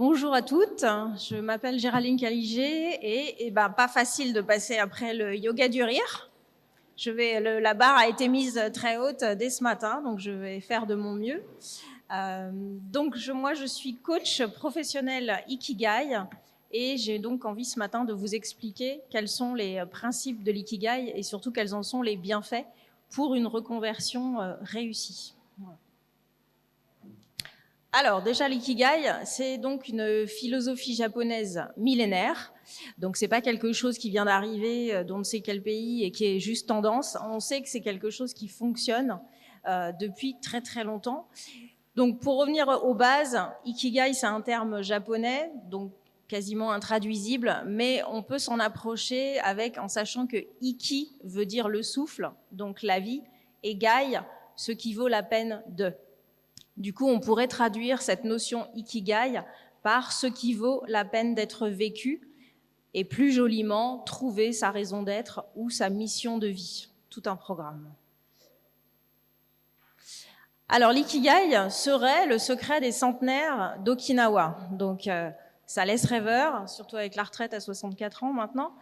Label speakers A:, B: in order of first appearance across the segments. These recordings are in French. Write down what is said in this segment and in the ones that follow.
A: Bonjour à toutes, je m'appelle Géraldine Caligé et pas facile de passer après le yoga du rire. La barre a été mise très haute dès ce matin, donc je vais faire de mon mieux. Moi, je suis coach professionnel Ikigai et j'ai donc envie ce matin de vous expliquer quels sont les principes de l'Ikigai et surtout quels en sont les bienfaits pour une reconversion réussie. Voilà. Alors déjà, l'ikigai, c'est donc une philosophie japonaise millénaire. Donc c'est pas quelque chose qui vient d'arriver d'on ne sait quel pays et qui est juste tendance. On sait que c'est quelque chose qui fonctionne depuis très très longtemps. Donc pour revenir aux bases, ikigai, c'est un terme japonais, donc quasiment intraduisible, mais on peut s'en approcher en sachant que iki veut dire le souffle, donc la vie, et gai, ce qui vaut la peine de. Du coup, on pourrait traduire cette notion ikigai par ce qui vaut la peine d'être vécu et plus joliment, trouver sa raison d'être ou sa mission de vie. Tout un programme. Alors, l'ikigai serait le secret des centenaires d'Okinawa. Donc, ça laisse rêveur, surtout avec la retraite à 64 ans maintenant.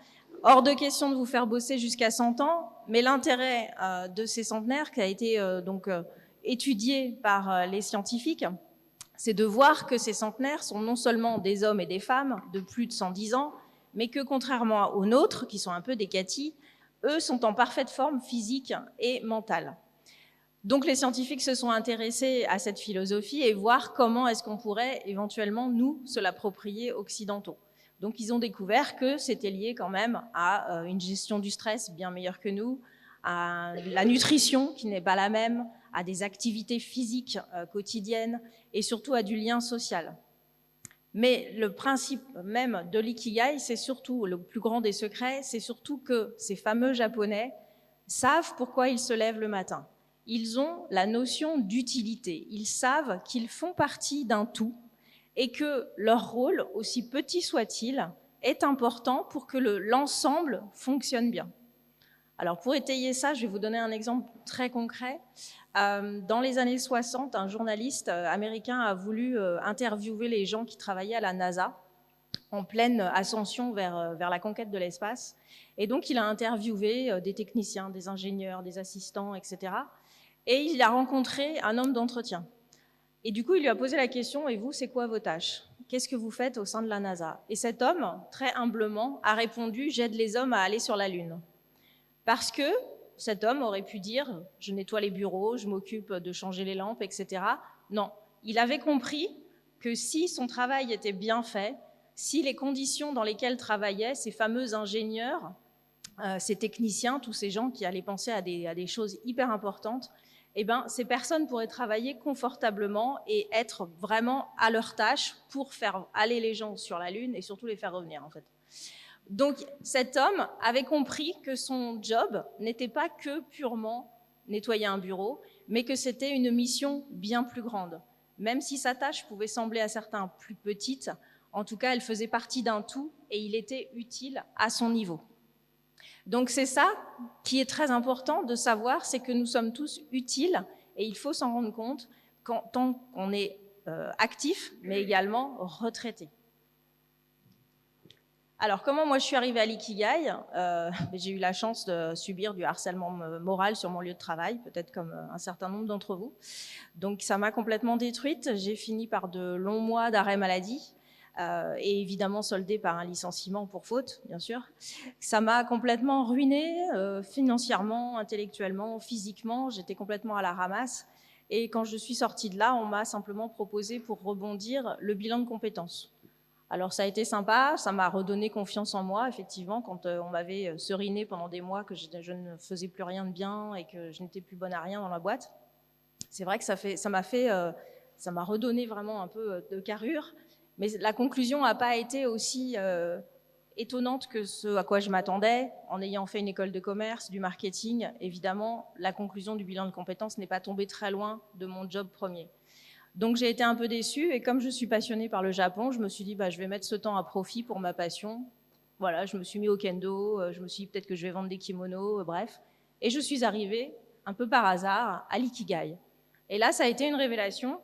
A: Hors de question de vous faire bosser jusqu'à 100 ans, mais l'intérêt de ces centenaires qui a été étudié par les scientifiques, c'est de voir que ces centenaires sont non seulement des hommes et des femmes de plus de 110 ans, mais que contrairement aux nôtres, qui sont un peu des cathis, eux sont en parfaite forme physique et mentale. Donc les scientifiques se sont intéressés à cette philosophie et voir comment est-ce qu'on pourrait éventuellement, nous, se l'approprier occidentaux. Donc ils ont découvert que c'était lié quand même à une gestion du stress bien meilleure que nous, à la nutrition qui n'est pas la même, à des activités physiques quotidiennes et surtout à du lien social. Mais le principe même de l'ikigai, c'est surtout, le plus grand des secrets, c'est surtout que ces fameux Japonais savent pourquoi ils se lèvent le matin. Ils ont la notion d'utilité. Ils savent qu'ils font partie d'un tout et que leur rôle, aussi petit soit-il, est important pour que l'ensemble fonctionne bien. Alors pour étayer ça, je vais vous donner un exemple très concret. Dans les années 60, un journaliste américain a voulu interviewer les gens qui travaillaient à la NASA en pleine ascension vers la conquête de l'espace. Et donc il a interviewé des techniciens, des ingénieurs, des assistants, etc. Et il a rencontré un homme d'entretien. Et du coup, il lui a posé la question, et vous, c'est quoi vos tâches? Qu'est-ce que vous faites au sein de la NASA? Et cet homme, très humblement, a répondu, j'aide les hommes à aller sur la Lune. Parce que cet homme aurait pu dire, je nettoie les bureaux, je m'occupe de changer les lampes, etc. Non, il avait compris que si son travail était bien fait, si les conditions dans lesquelles travaillaient ces fameux ingénieurs, ces techniciens, tous ces gens qui allaient penser à des choses hyper importantes, eh ben, ces personnes pourraient travailler confortablement et être vraiment à leur tâche pour faire aller les gens sur la Lune et surtout les faire revenir, en fait. Donc cet homme avait compris que son job n'était pas que purement nettoyer un bureau, mais que c'était une mission bien plus grande. Même si sa tâche pouvait sembler à certains plus petite, en tout cas elle faisait partie d'un tout et il était utile à son niveau. Donc c'est ça qui est très important de savoir, c'est que nous sommes tous utiles et il faut s'en rendre compte tant qu'on est actif, mais également retraité. Alors, comment moi je suis arrivée à l'ikigai? J'ai eu la chance de subir du harcèlement moral sur mon lieu de travail, peut-être comme un certain nombre d'entre vous. Donc, ça m'a complètement détruite. J'ai fini par de longs mois d'arrêt maladie et évidemment soldé par un licenciement pour faute, bien sûr. Ça m'a complètement ruinée financièrement, intellectuellement, physiquement. J'étais complètement à la ramasse. Et quand je suis sortie de là, on m'a simplement proposé pour rebondir le bilan de compétences. Alors ça a été sympa, ça m'a redonné confiance en moi, effectivement, quand on m'avait seriné pendant des mois que je ne faisais plus rien de bien et que je n'étais plus bonne à rien dans la boîte. C'est vrai que ça m'a redonné vraiment un peu de carrure, mais la conclusion n'a pas été aussi étonnante que ce à quoi je m'attendais. En ayant fait une école de commerce, du marketing, évidemment, la conclusion du bilan de compétences n'est pas tombée très loin de mon job premier. Donc j'ai été un peu déçue et comme je suis passionnée par le Japon, je me suis dit je vais mettre ce temps à profit pour ma passion. Voilà, je me suis mis au kendo, je me suis dit peut-être que je vais vendre des kimonos, bref. Et je suis arrivée, un peu par hasard, à l'ikigai. Et là, ça a été une révélation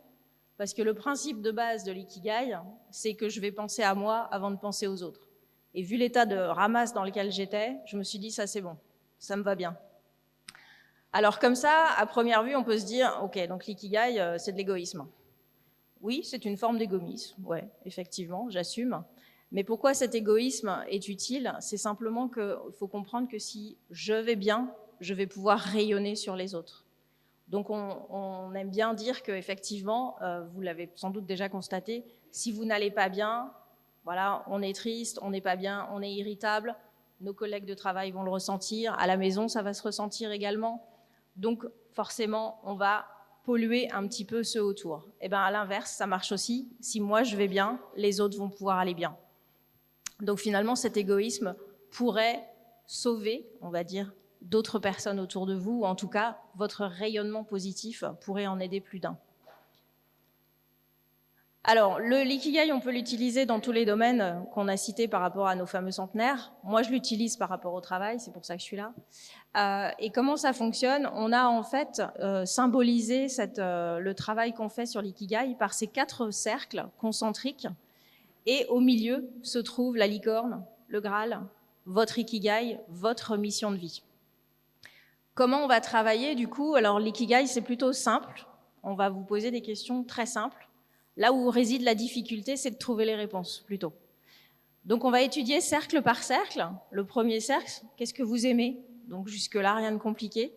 A: Parce que le principe de base de l'ikigai, c'est que je vais penser à moi avant de penser aux autres. Et vu l'état de ramasse dans lequel j'étais, je me suis dit, ça c'est bon, ça me va bien. Alors comme ça, à première vue, on peut se dire, ok, donc l'ikigai, c'est de l'égoïsme. Oui, c'est une forme d'égoïsme, ouais, effectivement, j'assume. Mais pourquoi cet égoïsme est utile? C'est simplement qu'il faut comprendre que si je vais bien, je vais pouvoir rayonner sur les autres. Donc on aime bien dire qu'effectivement, vous l'avez sans doute déjà constaté, si vous n'allez pas bien, voilà, on est triste, on n'est pas bien, on est irritable, nos collègues de travail vont le ressentir, à la maison ça va se ressentir également. Donc forcément, on va polluer un petit peu ceux autour. Et bien à l'inverse, ça marche aussi. Si moi je vais bien, les autres vont pouvoir aller bien. Donc finalement, cet égoïsme pourrait sauver, on va dire, d'autres personnes autour de vous, ou en tout cas, votre rayonnement positif pourrait en aider plus d'un. Alors, l'ikigai, on peut l'utiliser dans tous les domaines qu'on a cités par rapport à nos fameux centenaires. Moi, je l'utilise par rapport au travail, c'est pour ça que je suis là. Et comment ça fonctionne? On a en fait symbolisé le travail qu'on fait sur l'ikigai par ces 4 cercles concentriques. Et au milieu se trouve la licorne, le Graal, votre ikigai, votre mission de vie. Comment on va travailler du coup? Alors l'ikigai, c'est plutôt simple. On va vous poser des questions très simples. Là où réside la difficulté, c'est de trouver les réponses plutôt. Donc on va étudier cercle par cercle. Le premier cercle, qu'est-ce que vous aimez? Donc jusque-là, rien de compliqué.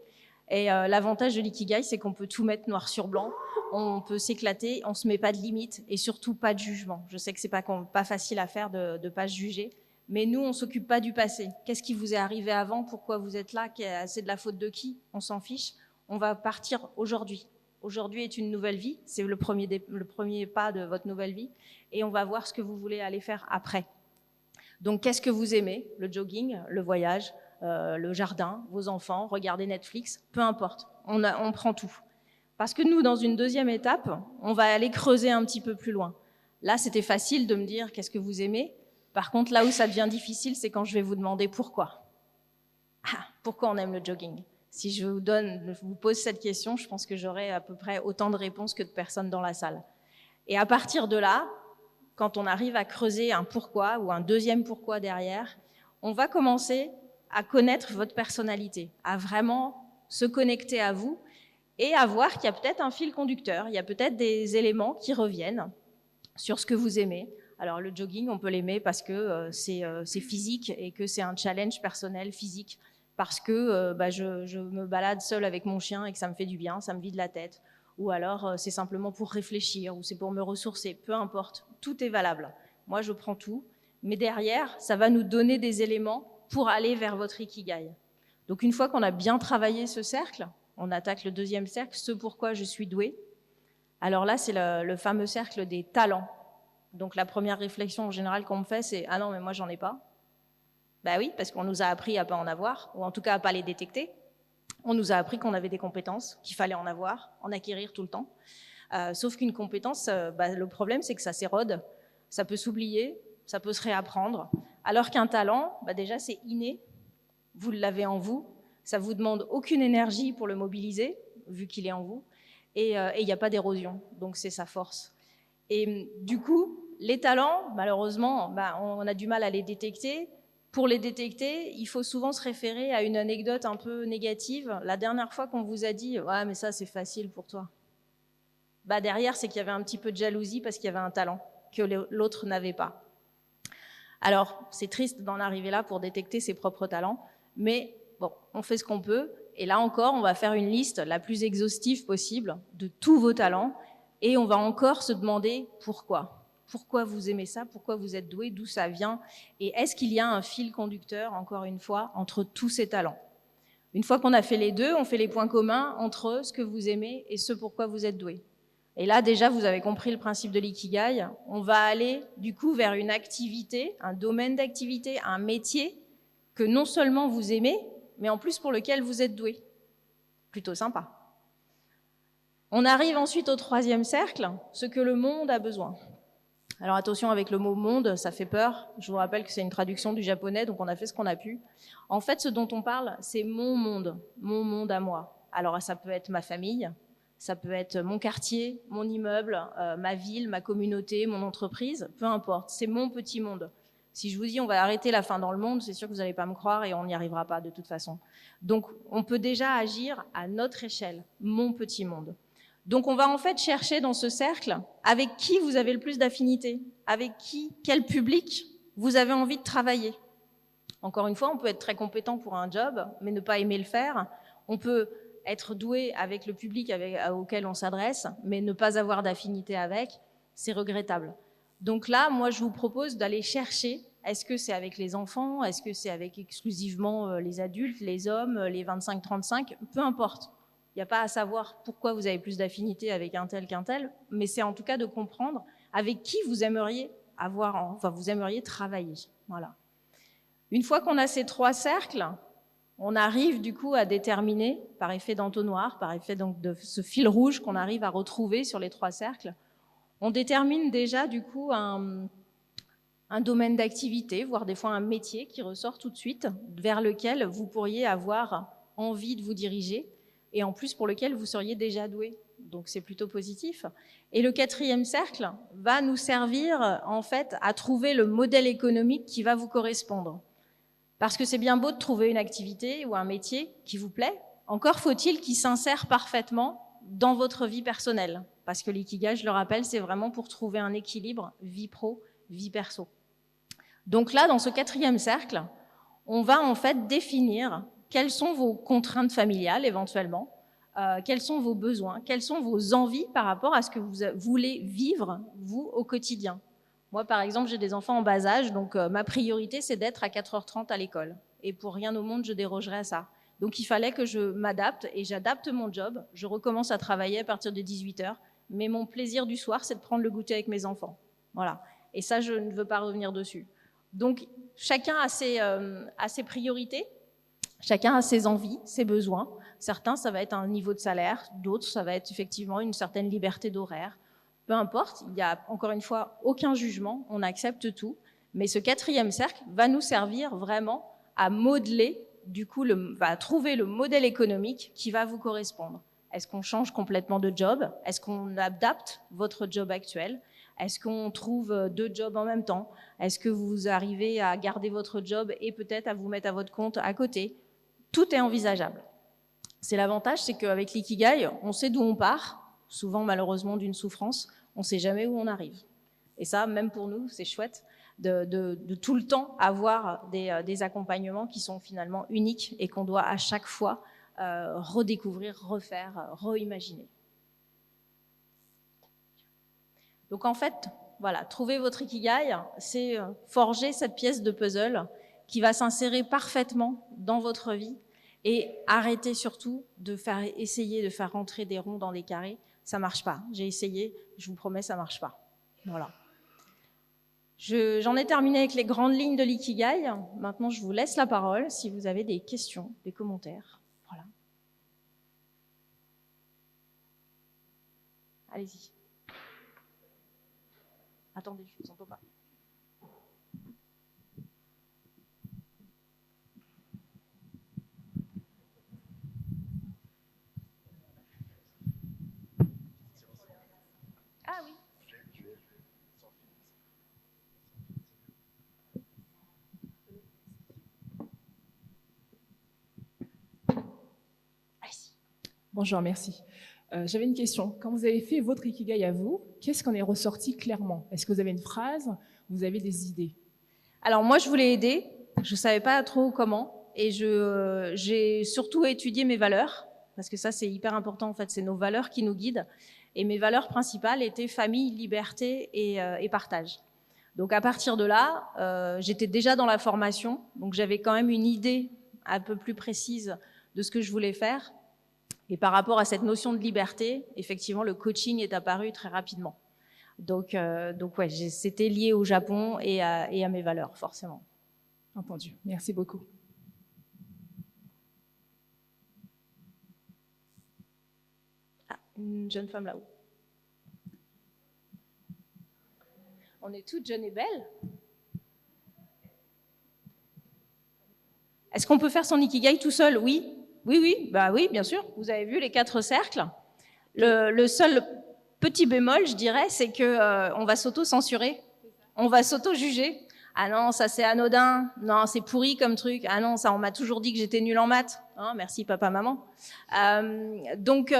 A: Et l'avantage de l'ikigai, c'est qu'on peut tout mettre noir sur blanc. On peut s'éclater, on ne se met pas de limites et surtout pas de jugement. Je sais que c'est pas facile à faire de ne pas se juger, mais nous, on ne s'occupe pas du passé. Qu'est-ce qui vous est arrivé avant? Pourquoi vous êtes là? C'est de la faute de qui? On s'en fiche. On va partir aujourd'hui. Aujourd'hui est une nouvelle vie, c'est le premier pas de votre nouvelle vie, et on va voir ce que vous voulez aller faire après. Donc, qu'est-ce que vous aimez? Le jogging, le voyage, le jardin, vos enfants, regarder Netflix, peu importe, on prend tout. Parce que nous, dans une deuxième étape, on va aller creuser un petit peu plus loin. Là, c'était facile de me dire qu'est-ce que vous aimez. Par contre, là où ça devient difficile, c'est quand je vais vous demander pourquoi. Pourquoi on aime le jogging? Si je vous pose cette question, je pense que j'aurai à peu près autant de réponses que de personnes dans la salle. Et à partir de là, quand on arrive à creuser un pourquoi ou un deuxième pourquoi derrière, on va commencer à connaître votre personnalité, à vraiment se connecter à vous et à voir qu'il y a peut-être un fil conducteur, il y a peut-être des éléments qui reviennent sur ce que vous aimez. Alors le jogging, on peut l'aimer parce que c'est physique et que c'est un challenge personnel physique, parce que je me balade seule avec mon chien et que ça me fait du bien, ça me vide la tête. Ou alors c'est simplement pour réfléchir, ou c'est pour me ressourcer, peu importe, tout est valable. Moi, je prends tout, mais derrière, ça va nous donner des éléments pour aller vers votre ikigai. Donc une fois qu'on a bien travaillé ce cercle, on attaque le deuxième cercle, ce pourquoi je suis douée. Alors là, c'est le fameux cercle des talents. Donc la première réflexion en général qu'on me fait, c'est « Ah non, mais moi, j'en ai pas ». Ben oui, parce qu'on nous a appris à pas en avoir, ou en tout cas à pas les détecter. On nous a appris qu'on avait des compétences, qu'il fallait en avoir, en acquérir tout le temps. Sauf qu'une compétence, le problème, c'est que ça s'érode, ça peut s'oublier, ça peut se réapprendre. Alors qu'un talent, déjà, c'est inné, vous l'avez en vous, ça ne vous demande aucune énergie pour le mobiliser, vu qu'il est en vous, et il n'y a pas d'érosion, donc c'est sa force. Et du coup, les talents, malheureusement, on a du mal à les détecter. Pour les détecter, il faut souvent se référer à une anecdote un peu négative. La dernière fois qu'on vous a dit « Ouais, mais ça, c'est facile pour toi », derrière, c'est qu'il y avait un petit peu de jalousie parce qu'il y avait un talent que l'autre n'avait pas. Alors, c'est triste d'en arriver là pour détecter ses propres talents, mais bon, on fait ce qu'on peut. Et là encore, on va faire une liste la plus exhaustive possible de tous vos talents et on va encore se demander pourquoi. Pourquoi vous aimez ça? Pourquoi vous êtes doué? D'où ça vient? Et est-ce qu'il y a un fil conducteur, encore une fois, entre tous ces talents? Une fois qu'on a fait les deux, on fait les points communs entre ce que vous aimez et ce pourquoi vous êtes doué. Et là, déjà, vous avez compris le principe de l'ikigai. On va aller, du coup, vers une activité, un domaine d'activité, un métier que non seulement vous aimez, mais en plus pour lequel vous êtes doué. Plutôt sympa. On arrive ensuite au troisième cercle, ce que le monde a besoin. Alors attention avec le mot « monde », ça fait peur. Je vous rappelle que c'est une traduction du japonais, donc on a fait ce qu'on a pu. En fait, ce dont on parle, c'est mon monde à moi. Alors ça peut être ma famille, Ça peut être mon quartier, mon immeuble, ma ville, ma communauté, mon entreprise, peu importe. C'est mon petit monde. Si je vous dis on va arrêter la faim dans le monde, c'est sûr que vous n'allez pas me croire et on n'y arrivera pas de toute façon. Donc on peut déjà agir à notre échelle, mon petit monde. Donc on va en fait chercher dans ce cercle avec qui vous avez le plus d'affinité, avec qui, quel public vous avez envie de travailler. Encore une fois, on peut être très compétent pour un job, mais ne pas aimer le faire. On peut être doué avec le public auquel on s'adresse, mais ne pas avoir d'affinité avec, c'est regrettable. Donc là, moi, je vous propose d'aller chercher, est-ce que c'est avec les enfants, est-ce que c'est avec exclusivement les adultes, les hommes, les 25-35, peu importe. Il n'y a pas à savoir pourquoi vous avez plus d'affinité avec un tel qu'un tel, mais c'est en tout cas de comprendre avec qui vous aimeriez vous aimeriez travailler. Voilà. Une fois qu'on a ces 3 cercles, on arrive du coup à déterminer, par effet d'entonnoir, par effet donc de ce fil rouge qu'on arrive à retrouver sur les 3 cercles, on détermine déjà du coup un domaine d'activité, voire des fois un métier qui ressort tout de suite, vers lequel vous pourriez avoir envie de vous diriger et en plus pour lequel vous seriez déjà doué. Donc c'est plutôt positif. Et le 4e cercle va nous servir en fait à trouver le modèle économique qui va vous correspondre. Parce que c'est bien beau de trouver une activité ou un métier qui vous plaît, encore faut-il qu'il s'insère parfaitement dans votre vie personnelle. Parce que l'ikigai, je le rappelle, c'est vraiment pour trouver un équilibre vie pro, vie perso. Donc là, dans ce 4e cercle, on va en fait définir quelles sont vos contraintes familiales éventuellement, quels sont vos besoins, quelles sont vos envies par rapport à ce que vous voulez vivre, vous, au quotidien. Moi, par exemple, j'ai des enfants en bas âge, donc ma priorité, c'est d'être à 4h30 à l'école. Et pour rien au monde, je dérogerai à ça. Donc il fallait que je m'adapte et j'adapte mon job. Je recommence à travailler à partir de 18h. Mais mon plaisir du soir, c'est de prendre le goûter avec mes enfants. Voilà. Et ça, je ne veux pas revenir dessus. Donc chacun a ses priorités, chacun a ses envies, ses besoins. Certains, ça va être un niveau de salaire. D'autres, ça va être effectivement une certaine liberté d'horaire. Peu importe, il n'y a encore une fois aucun jugement, on accepte tout. Mais ce 4e cercle va nous servir vraiment à modeler, du coup, va trouver le modèle économique qui va vous correspondre. Est-ce qu'on change complètement de job? Est-ce qu'on adapte votre job actuel? Est-ce qu'on trouve 2 jobs en même temps? Est-ce que vous arrivez à garder votre job et peut-être à vous mettre à votre compte à côté? Tout est envisageable. C'est l'avantage, c'est qu'avec l'ikigai, on sait d'où on part, souvent malheureusement d'une souffrance, on ne sait jamais où on arrive. Et ça, même pour nous, c'est chouette de tout le temps avoir des accompagnements qui sont finalement uniques et qu'on doit à chaque fois redécouvrir, refaire, reimaginer. Donc en fait, voilà, trouver votre ikigai, c'est forger cette pièce de puzzle qui va s'insérer parfaitement dans votre vie et arrêter surtout essayer de faire rentrer des ronds dans des carrés. Ça marche pas. J'ai essayé, je vous promets, ça marche pas. Voilà. J'en ai terminé avec les grandes lignes de l'ikigai. Maintenant, je vous laisse la parole si vous avez des questions, des commentaires. Voilà. Allez-y. Attendez, je ne vous entends pas. Ah oui.
B: Bonjour, merci. J'avais une question. Quand vous avez fait votre ikigai à vous, qu'est-ce qu'on est ressorti clairement? Est-ce que vous avez une phrase? Vous avez des idées?
A: Alors moi, je voulais aider. Je ne savais pas trop comment. Et j'ai surtout étudié mes valeurs. Parce que ça, c'est hyper important. En fait, c'est nos valeurs qui nous guident. Et mes valeurs principales étaient famille, liberté et partage. Donc à partir de là, j'étais déjà dans la formation. Donc j'avais quand même une idée un peu plus précise de ce que je voulais faire. Et par rapport à cette notion de liberté, effectivement, le coaching est apparu très rapidement. Donc ouais, c'était lié au Japon et à mes valeurs, forcément.
B: Entendu. Merci beaucoup.
A: Ah, une jeune femme là-haut. On est toutes jeunes et belles. Est-ce qu'on peut faire son ikigai tout seul? Oui. Oui, bah oui, bien sûr. Vous avez vu les 4 cercles. Le seul petit bémol, je dirais, c'est que on va s'auto-censurer, on va s'auto-juger. Ah non, ça c'est anodin, non, c'est pourri comme truc, ah non, ça on m'a toujours dit que j'étais nulle en maths, hein, merci papa, maman. Donc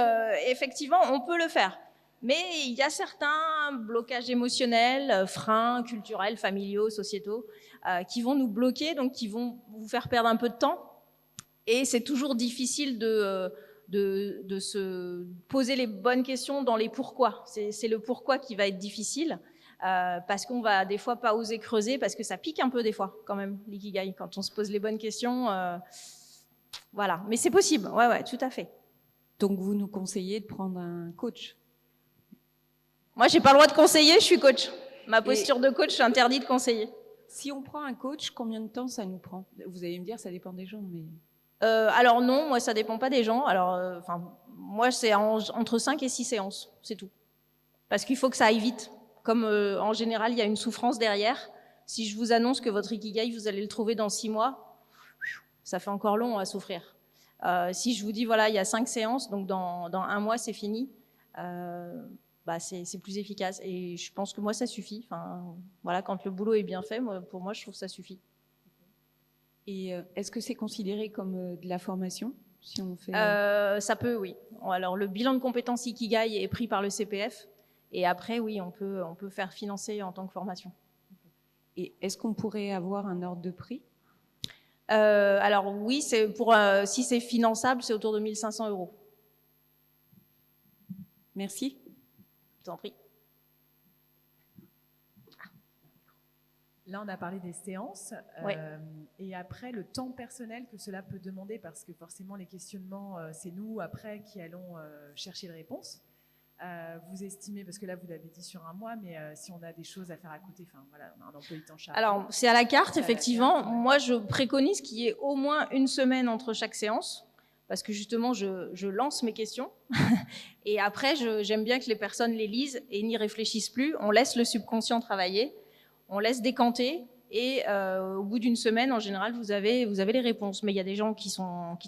A: effectivement, on peut le faire. Mais il y a certains blocages émotionnels, freins culturels, familiaux, sociétaux, qui vont nous bloquer, donc qui vont vous faire perdre un peu de temps. Et c'est toujours difficile de se poser les bonnes questions dans les pourquoi. C'est le pourquoi qui va être difficile, parce qu'on va des fois pas oser creuser, parce que ça pique un peu des fois quand même, l'ikigai, quand on se pose les bonnes questions. Voilà, mais c'est possible, ouais, tout à fait.
C: Donc vous nous conseillez de prendre un coach?
A: Moi, j'ai pas le droit de conseiller, je suis coach. Ma posture de coach, c'est interdit de conseiller.
C: Si on prend un coach, combien de temps ça nous prend? Vous allez me dire, ça dépend des gens, mais...
A: Alors non, moi, ça dépend pas des gens. Alors, moi, c'est entre 5 et 6 séances, c'est tout. Parce qu'il faut que ça aille vite. Comme en général, il y a une souffrance derrière. Si je vous annonce que votre ikigai, vous allez le trouver dans 6 mois, ça fait encore long à souffrir. Si je vous dis, voilà, il y a 5 séances, donc dans 1 mois, c'est fini, c'est plus efficace. Et je pense que moi, ça suffit. Enfin, voilà, quand le boulot est bien fait, pour moi, je trouve que ça suffit.
C: Et est-ce que c'est considéré comme de la formation si on fait...
A: Ça peut, oui. Alors, le bilan de compétences Ikigai est pris par le CPF. Et après, oui, on peut faire financer en tant que formation.
C: Et est-ce qu'on pourrait avoir un ordre de prix?
A: Alors, oui, si c'est finançable, c'est autour de 1 500 €.
C: Merci.
A: Je t'en prie.
D: Là, on a parlé des séances et après le temps personnel que cela peut demander, parce que forcément les questionnements, c'est nous après qui allons chercher les réponses. Vous estimez, parce que là vous l'avez dit sur 1 mois, mais si on a des choses à faire à côté, enfin voilà, on a un emploi du temps chargé.
A: Alors c'est à la carte, effectivement. Moi, je préconise qu'il y ait au moins 1 semaine entre chaque séance, parce que justement je lance mes questions et après j'aime bien que les personnes les lisent et n'y réfléchissent plus. On laisse le subconscient travailler. On laisse décanter et au bout d'1 semaine, en général, vous avez les réponses. Mais il y a des gens qui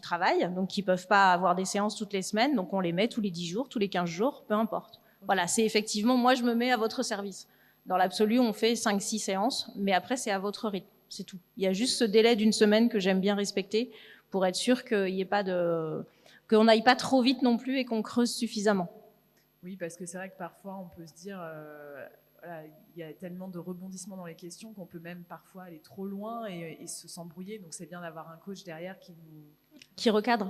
A: travaillent, donc qui ne peuvent pas avoir des séances toutes les semaines, donc on les met tous les 10 jours, tous les 15 jours, peu importe. Okay. Voilà, c'est effectivement, moi je me mets à votre service. Dans l'absolu, on fait 5-6 séances, mais après c'est à votre rythme, c'est tout. Il y a juste ce délai d'1 semaine que j'aime bien respecter pour être sûr qu'on n'aille pas trop vite non plus et qu'on creuse suffisamment.
D: Oui, parce que c'est vrai que parfois on peut se dire... Voilà, il y a tellement de rebondissements dans les questions qu'on peut même parfois aller trop loin et s'embrouiller. Donc c'est bien d'avoir un coach derrière qui recadre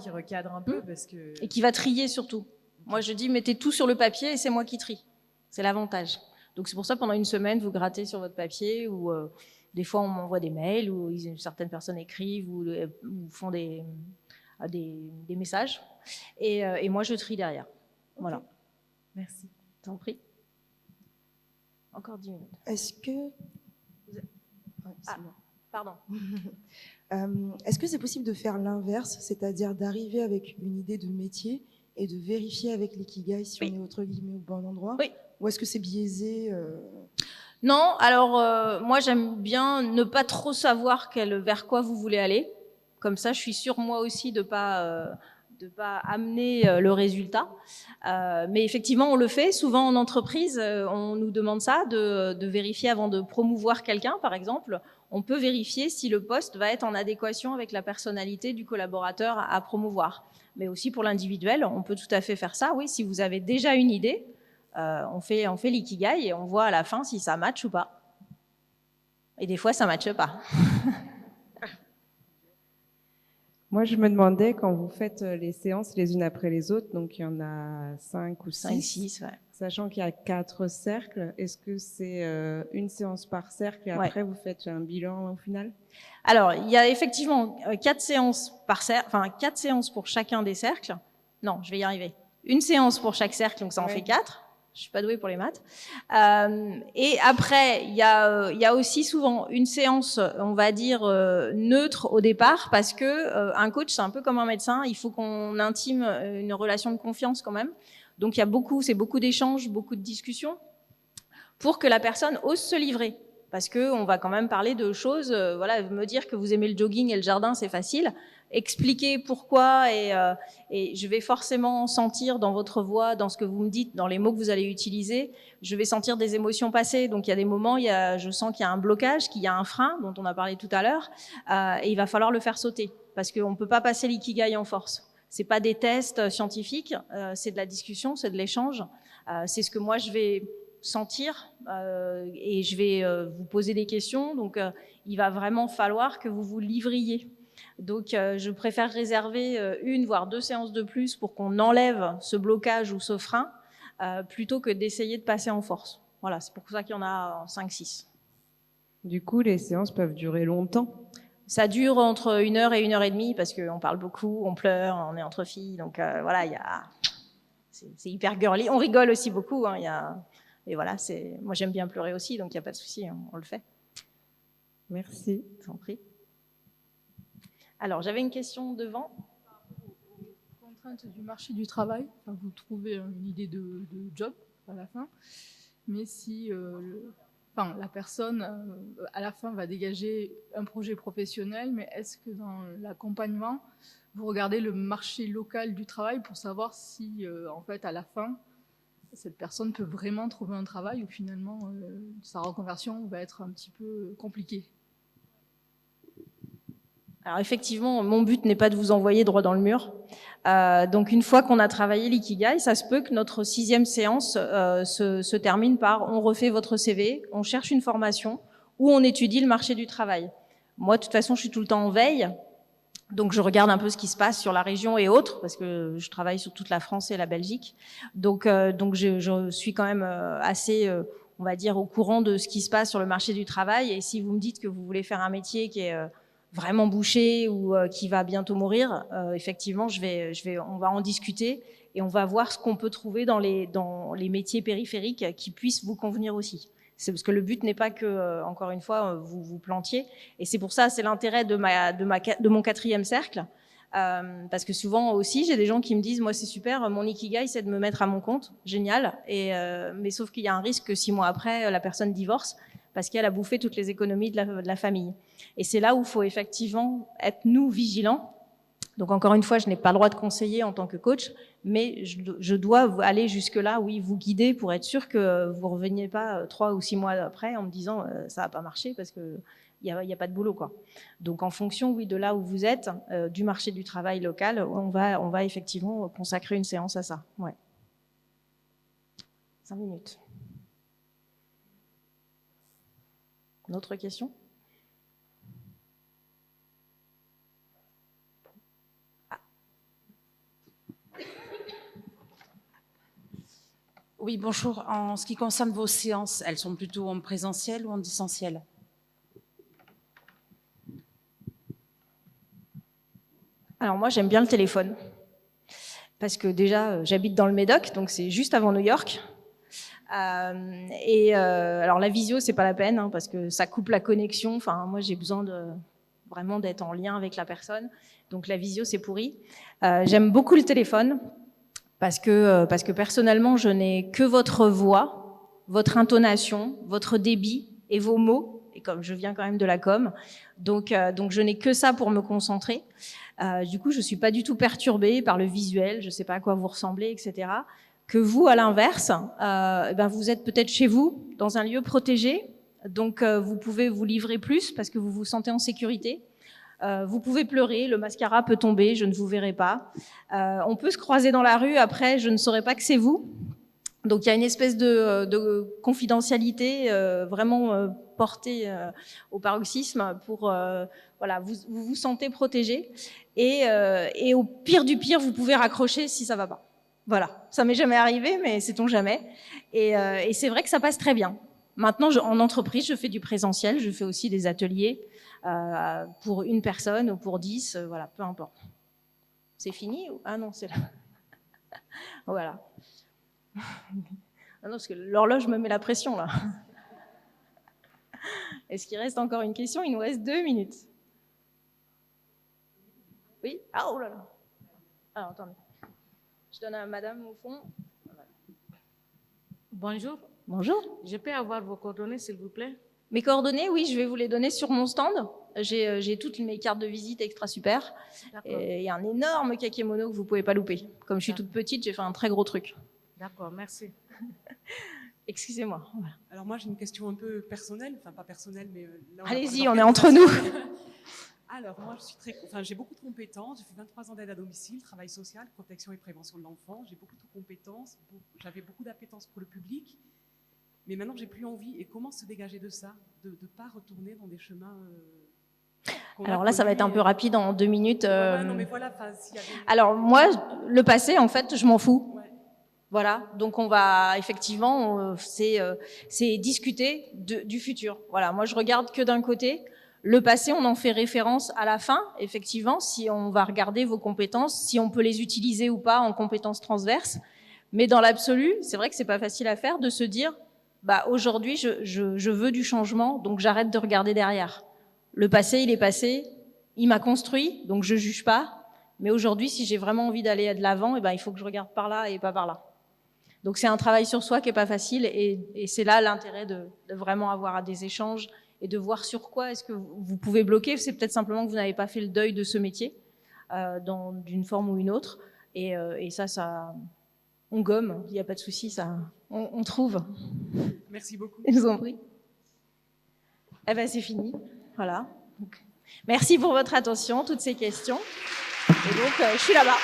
D: un peu, parce que...
A: Et qui va trier surtout. Okay. Moi je dis mettez tout sur le papier et c'est moi qui trie. C'est l'avantage. Donc c'est pour ça pendant 1 semaine vous grattez sur votre papier ou des fois on m'envoie des mails ou certaines personnes écrivent ou font des messages et moi je trie derrière. Okay. Voilà.
D: Merci.
A: T'en prie. Encore 10 minutes.
E: Est-ce que...
A: Pardon.
E: Est-ce que c'est possible de faire l'inverse, c'est-à-dire d'arriver avec une idée de métier et de vérifier avec l'ikigai si on est entre guillemets au bon endroit?
A: Oui.
E: Ou est-ce que c'est biaisé
A: Non, alors moi j'aime bien ne pas trop savoir vers quoi vous voulez aller. Comme ça, je suis sûre moi aussi de pas amener le résultat. Mais effectivement, on le fait. Souvent en entreprise, on nous demande ça, de vérifier avant de promouvoir quelqu'un, par exemple. On peut vérifier si le poste va être en adéquation avec la personnalité du collaborateur à promouvoir. Mais aussi pour l'individuel, on peut tout à fait faire ça. Oui, si vous avez déjà une idée, on fait l'ikigai et on voit à la fin si ça matche ou pas. Et des fois, ça ne matche pas.
F: Moi, je me demandais, quand vous faites les séances les unes après les autres, donc il y en a 5 ou 6,
A: 5-6, ouais.
F: Sachant qu'il y a 4 cercles, est-ce que c'est une séance par cercle et après vous faites un bilan au final?
A: Alors, il y a effectivement 4 séances par cercle, enfin 4 séances pour chacun des cercles. Non, je vais y arriver. Une séance pour chaque cercle, donc ça en fait 4. Je suis pas douée pour les maths. Et après, il y a aussi souvent une séance, on va dire, neutre au départ, parce que un coach, c'est un peu comme un médecin, il faut qu'on intime une relation de confiance quand même. Donc c'est beaucoup d'échanges, beaucoup de discussions, pour que la personne ose se livrer. Parce qu'on va quand même parler de choses, voilà, me dire que vous aimez le jogging et le jardin, c'est facile. Expliquer pourquoi et je vais forcément sentir dans votre voix, dans ce que vous me dites, dans les mots que vous allez utiliser, je vais sentir des émotions passer. Donc il y a des moments, je sens qu'il y a un blocage, qu'il y a un frein dont on a parlé tout à l'heure, et il va falloir le faire sauter parce qu'on ne peut pas passer l'ikigai en force. C'est pas des tests scientifiques, c'est de la discussion, c'est de l'échange. C'est ce que moi je vais sentir et je vais vous poser des questions. Donc il va vraiment falloir que vous vous livriez. Donc je préfère réserver 1 voire 2 séances de plus pour qu'on enlève ce blocage ou ce frein plutôt que d'essayer de passer en force. Voilà, c'est pour ça qu'il y en a 5-6.
F: Du coup, les séances peuvent durer longtemps?
A: Ça dure entre 1 heure et 1 heure et demie parce qu'on parle beaucoup, on pleure, on est entre filles. Donc voilà, c'est hyper girly. On rigole aussi beaucoup. Et voilà, moi j'aime bien pleurer aussi, donc il n'y a pas de souci, on le fait.
F: Merci.
A: Je vous en prie. Alors, j'avais une question devant.
G: Contrainte du marché du travail, enfin, vous trouvez une idée de job à la fin, mais si la personne à la fin va dégager un projet professionnel, mais est-ce que dans l'accompagnement, vous regardez le marché local du travail pour savoir si en fait à la fin cette personne peut vraiment trouver un travail ou finalement sa reconversion va être un petit peu compliquée?
A: Alors effectivement, mon but n'est pas de vous envoyer droit dans le mur. Donc une fois qu'on a travaillé l'ikigai, ça se peut que notre 6e séance se termine par on refait votre CV, on cherche une formation ou on étudie le marché du travail. Moi, de toute façon, je suis tout le temps en veille. Donc je regarde un peu ce qui se passe sur la région et autres, parce que je travaille sur toute la France et la Belgique. Donc je suis quand même assez, on va dire, au courant de ce qui se passe sur le marché du travail. Et si vous me dites que vous voulez faire un métier qui est vraiment bouché ou qui va bientôt mourir, effectivement, on va en discuter et on va voir ce qu'on peut trouver dans les métiers périphériques qui puissent vous convenir aussi. C'est parce que le but n'est pas que, encore une fois, vous vous plantiez. Et c'est pour ça, c'est l'intérêt de mon 4e cercle. Parce que souvent aussi, j'ai des gens qui me disent, moi c'est super, mon ikigai c'est de me mettre à mon compte, génial. Mais sauf qu'il y a un risque que 6 mois après, la personne divorce parce qu'elle a bouffé toutes les économies de la famille. Et c'est là où il faut effectivement être, nous, vigilants. Donc encore une fois, je n'ai pas le droit de conseiller en tant que coach, mais je dois aller jusque-là, oui, vous guider pour être sûr que vous ne reveniez pas 3 ou 6 mois après en me disant ça n'a pas marché parce qu'il n'y a pas de boulot, quoi. Donc en fonction, oui, de là où vous êtes, du marché du travail local, on va effectivement consacrer une séance à ça. Ouais. 5 minutes. Une autre question ?
H: Oui, bonjour. En ce qui concerne vos séances, elles sont plutôt en présentiel ou en distanciel?
A: Alors moi, j'aime bien le téléphone. Parce que déjà, j'habite dans le Médoc, donc c'est juste avant New York. Alors la visio, c'est pas la peine, parce que ça coupe la connexion. Enfin, moi, j'ai besoin vraiment d'être en lien avec la personne. Donc la visio, c'est pourri. J'aime beaucoup le téléphone. Parce que personnellement, je n'ai que votre voix, votre intonation, votre débit et vos mots. Et comme je viens quand même de la com, donc je n'ai que ça pour me concentrer. Du coup, je suis pas du tout perturbée par le visuel. Je sais pas à quoi vous ressemblez, etc. Que vous, à l'inverse, vous êtes peut-être chez vous, dans un lieu protégé. Donc vous pouvez vous livrer plus parce que vous vous sentez en sécurité. Vous pouvez pleurer, le mascara peut tomber, je ne vous verrai pas. On peut se croiser dans la rue, après, je ne saurais pas que c'est vous. Donc il y a une espèce de confidentialité vraiment portée au paroxysme pour voilà, vous vous sentez protégé et au pire du pire, vous pouvez raccrocher si ça va pas. Voilà, ça m'est jamais arrivé, mais sait-on jamais. Et c'est vrai que ça passe très bien. Maintenant, en entreprise, je fais du présentiel, je fais aussi des ateliers. Pour une personne ou pour 10, voilà, peu importe. C'est fini ou... Ah non, c'est là. Voilà. Ah non, parce que l'horloge me met la pression, là. Est-ce qu'il reste encore une question? Il nous reste 2 minutes. Oui? Ah, oh là là. Alors, attendez. Je donne à madame au fond.
I: Bonjour.
A: Bonjour.
I: Je peux avoir vos coordonnées, s'il vous plaît?
A: Mes coordonnées, oui, je vais vous les donner sur mon stand. J'ai toutes mes cartes de visite extra super. Et il y a un énorme kakémono que vous ne pouvez pas louper. Comme je suis toute petite, j'ai fait un très gros truc.
H: D'accord, merci.
A: Excusez-moi. Voilà.
I: Alors moi, j'ai une question un peu personnelle, enfin pas personnelle, mais...
A: Allez-y, on est entre nous.
I: Alors moi, j'ai beaucoup de compétences. J'ai fait 23 ans d'aide à domicile, travail social, protection et prévention de l'enfant. J'ai beaucoup de compétences. J'avais beaucoup d'appétence pour le public. Mais maintenant, j'ai plus envie. Et comment se dégager de ça, de ne pas retourner dans des chemins...
A: Alors là, ça va être un peu rapide en 2 minutes.
I: Ouais, non, mais voilà,
A: Alors moi, le passé, en fait, je m'en fous. Ouais. Voilà, donc on va effectivement, c'est discuter du futur. Voilà, moi je regarde que d'un côté. Le passé, on en fait référence à la fin, effectivement, si on va regarder vos compétences, si on peut les utiliser ou pas en compétences transverses. Mais dans l'absolu, c'est vrai que c'est pas facile à faire de se dire, bah aujourd'hui je veux du changement, donc j'arrête de regarder derrière. Le passé, il est passé, il m'a construit, donc je juge pas. Mais aujourd'hui, si j'ai vraiment envie d'aller de l'avant, eh ben, il faut que je regarde par là et pas par là. Donc c'est un travail sur soi qui est pas facile et c'est là l'intérêt de vraiment avoir des échanges et de voir sur quoi est-ce que vous pouvez bloquer. C'est peut-être simplement que vous n'avez pas fait le deuil de ce métier d'une forme ou une autre. Et ça, on gomme, il n'y a pas de souci, ça, on trouve.
I: Merci beaucoup.
A: Je vous en prie. Eh ben c'est fini, voilà. Donc, merci pour votre attention, toutes ces questions. Et donc je suis là-bas.